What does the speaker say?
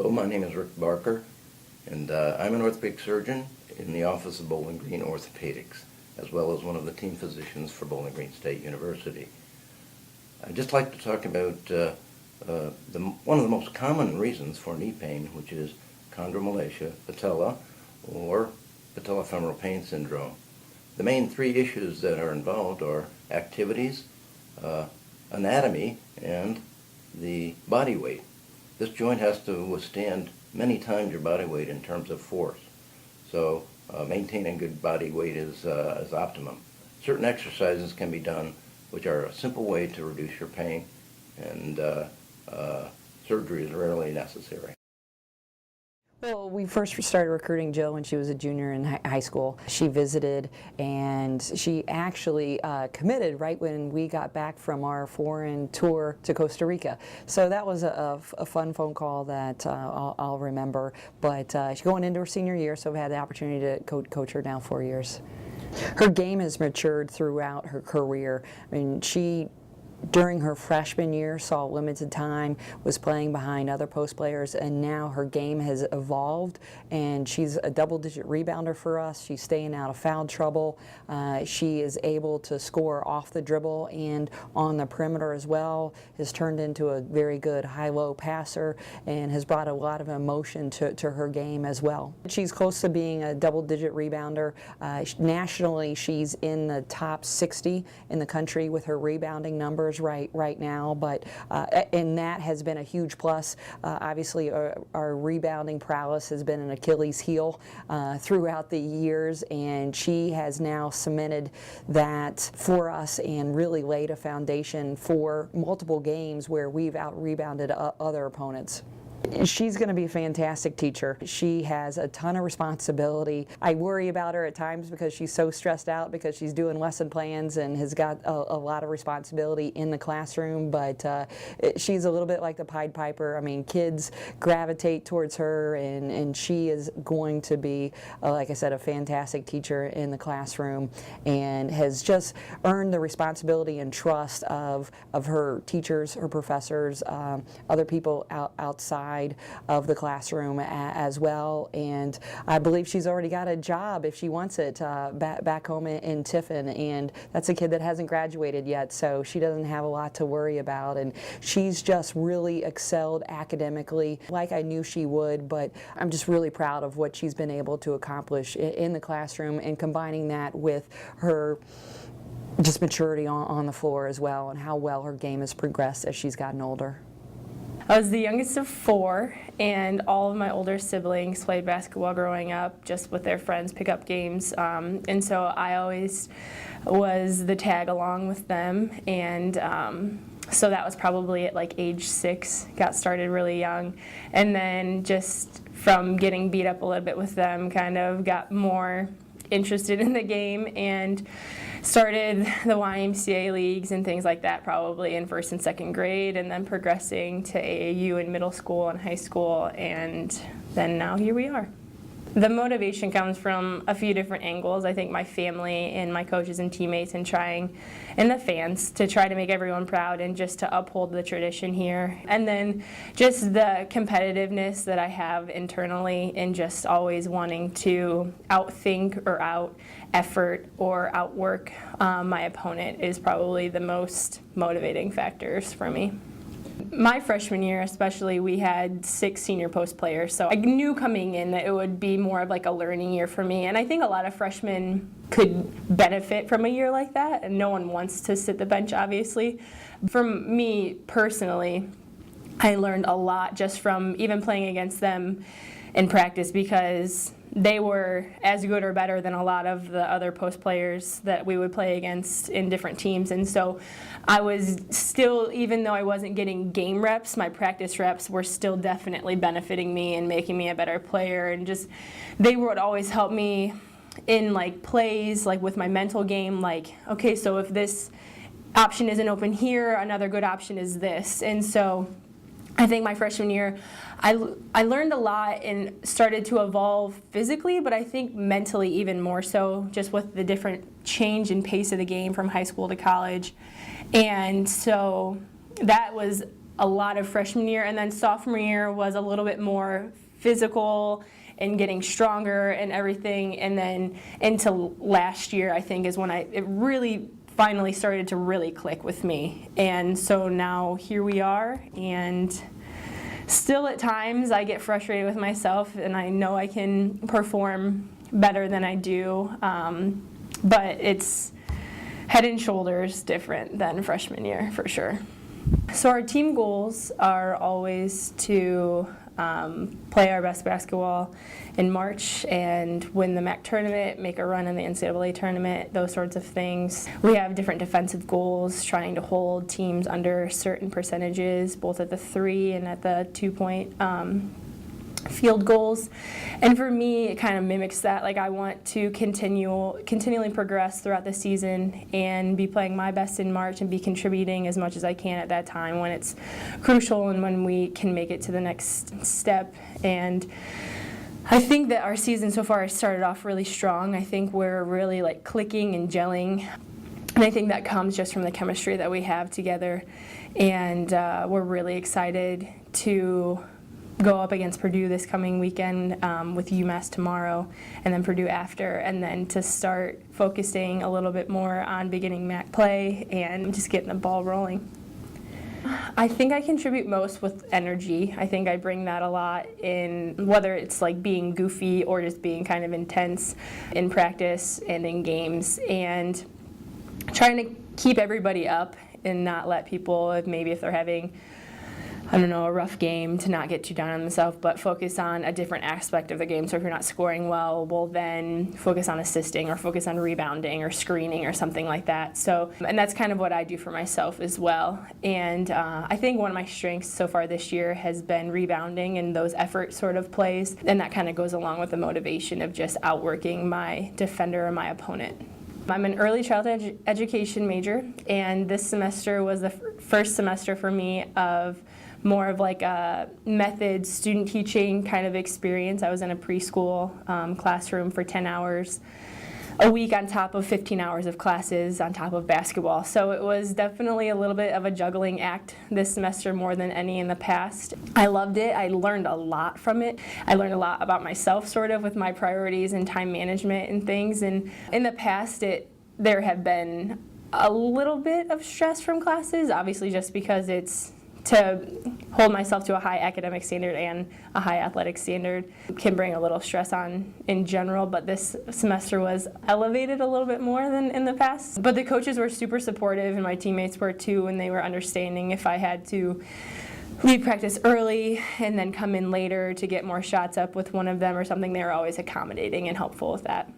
Hello, my name is Rick Barker, and I'm an orthopedic surgeon in the Office of Bowling Green Orthopedics, as well as one of the team physicians for Bowling Green State University. I'd just like to talk about one of the most common reasons for knee pain, which is chondromalacia patella, or patellofemoral pain syndrome. The main three issues that are involved are activities, anatomy, and the body weight. This joint has to withstand many times your body weight in terms of force. So maintaining good body weight is optimum. Certain exercises can be done which are a simple way to reduce your pain, and surgery is rarely necessary. Well, we first started recruiting Jill when she was a junior in high school. She visited, and she actually committed right when we got back from our foreign tour to Costa Rica. So that was a fun phone call that I'll remember. But she's going into her senior year, so I've had the opportunity to coach her now 4 years. Her game has matured throughout her career. I mean, during her freshman year, saw limited time, was playing behind other post players, and now her game has evolved, and she's a double-digit rebounder for us. She's staying out of foul trouble. She is able to score off the dribble and on the perimeter as well, has turned into a very good high-low passer, and has brought a lot of emotion to her game as well. She's close to being a double-digit rebounder. Nationally, she's in the top 60 in the country with her rebounding numbers right now, but and that has been a huge plus. Obviously, our rebounding prowess has been an Achilles heel throughout the years, and she has now cemented that for us and really laid a foundation for multiple games where we've out-rebounded other opponents. She's going to be a fantastic teacher. She has a ton of responsibility. I worry about her at times because she's so stressed out because she's doing lesson plans and has got a lot of responsibility in the classroom, but she's a little bit like the Pied Piper. I mean, kids gravitate towards her, and she is going to be, like I said, a fantastic teacher in the classroom, and has just earned the responsibility and trust of her teachers, her professors, other people outside of the classroom as well, and I believe she's already got a job if she wants it back home in Tiffin, and that's a kid that hasn't graduated yet, so she doesn't have a lot to worry about, and she's just really excelled academically like I knew she would. But I'm just really proud of what she's been able to accomplish in the classroom, and combining that with her just maturity on the floor as well, and how well her game has progressed as she's gotten older. I was the youngest of 4, and all of my older siblings played basketball growing up, just with their friends, pickup games, and so I always was the tag along with them, and so that was probably at like age 6, got started really young, and then just from getting beat up a little bit with them, kind of got more interested in the game and started the YMCA leagues and things like that probably in 1st and 2nd grade, and then progressing to AAU in middle school and high school, and then now here we are. The motivation comes from a few different angles. I think my family and my coaches and teammates, and the fans, to try to make everyone proud and just to uphold the tradition here. And then just the competitiveness that I have internally, and just always wanting to outthink or out-effort or outwork my opponent is probably the most motivating factors for me. My freshman year especially, we had 6 senior post players, so I knew coming in that it would be more of like a learning year for me, and I think a lot of freshmen could benefit from a year like that, and no one wants to sit the bench, obviously. For me personally, I learned a lot just from even playing against them in practice, because they were as good or better than a lot of the other post players that we would play against in different teams. And so I was still, even though I wasn't getting game reps, my practice reps were still definitely benefiting me and making me a better player. And just, they would always help me in like plays, like with my mental game, like, okay, so if this option isn't open here, another good option is this. And so I think my freshman year, I learned a lot and started to evolve physically, but I think mentally even more so, just with the different change in pace of the game from high school to college. And so that was a lot of freshman year, and then sophomore year was a little bit more physical and getting stronger and everything, and then into last year I think is when it really finally started to really click with me. And so now here we are, and still at times I get frustrated with myself and I know I can perform better than I do, but it's head and shoulders different than freshman year for sure. So our team goals are always to play our best basketball in March and win the MAC tournament, make a run in the NCAA tournament, those sorts of things. We have different defensive goals, trying to hold teams under certain percentages, both at the 3 and at the 2-point field goals. And for me, it kind of mimics that. Like, I want to continually progress throughout the season and be playing my best in March and be contributing as much as I can at that time when it's crucial and when we can make it to the next step. And I think that our season so far has started off really strong. I think we're really like clicking and gelling. And I think that comes just from the chemistry that we have together. And we're really excited to go up against Purdue this coming weekend, with UMass tomorrow, and then Purdue after, and then to start focusing a little bit more on beginning MAC play and just getting the ball rolling. I think I contribute most with energy. I think I bring that a lot in, whether it's like being goofy or just being kind of intense in practice and in games, and trying to keep everybody up and not let people, maybe if they're having, I don't know, a rough game, to not get too down on themselves, but focus on a different aspect of the game. So if you're not scoring well, we'll then focus on assisting or focus on rebounding or screening or something like that. So, and that's kind of what I do for myself as well. And I think one of my strengths so far this year has been rebounding and those effort sort of plays. And that kind of goes along with the motivation of just outworking my defender or my opponent. I'm an early childhood education major, and this semester was the first semester for me of more of like a method student teaching kind of experience. I was in a preschool classroom for 10 hours a week on top of 15 hours of classes on top of basketball. So it was definitely a little bit of a juggling act this semester, more than any in the past. I loved it. I learned a lot from it. I learned a lot about myself sort of with my priorities and time management and things. And in the past there have been a little bit of stress from classes, obviously just because it's to hold myself to a high academic standard and a high athletic standard can bring a little stress on in general, but this semester was elevated a little bit more than in the past. But the coaches were super supportive, and my teammates were too, and they were understanding if I had to leave practice early and then come in later to get more shots up with one of them or something. They were always accommodating and helpful with that.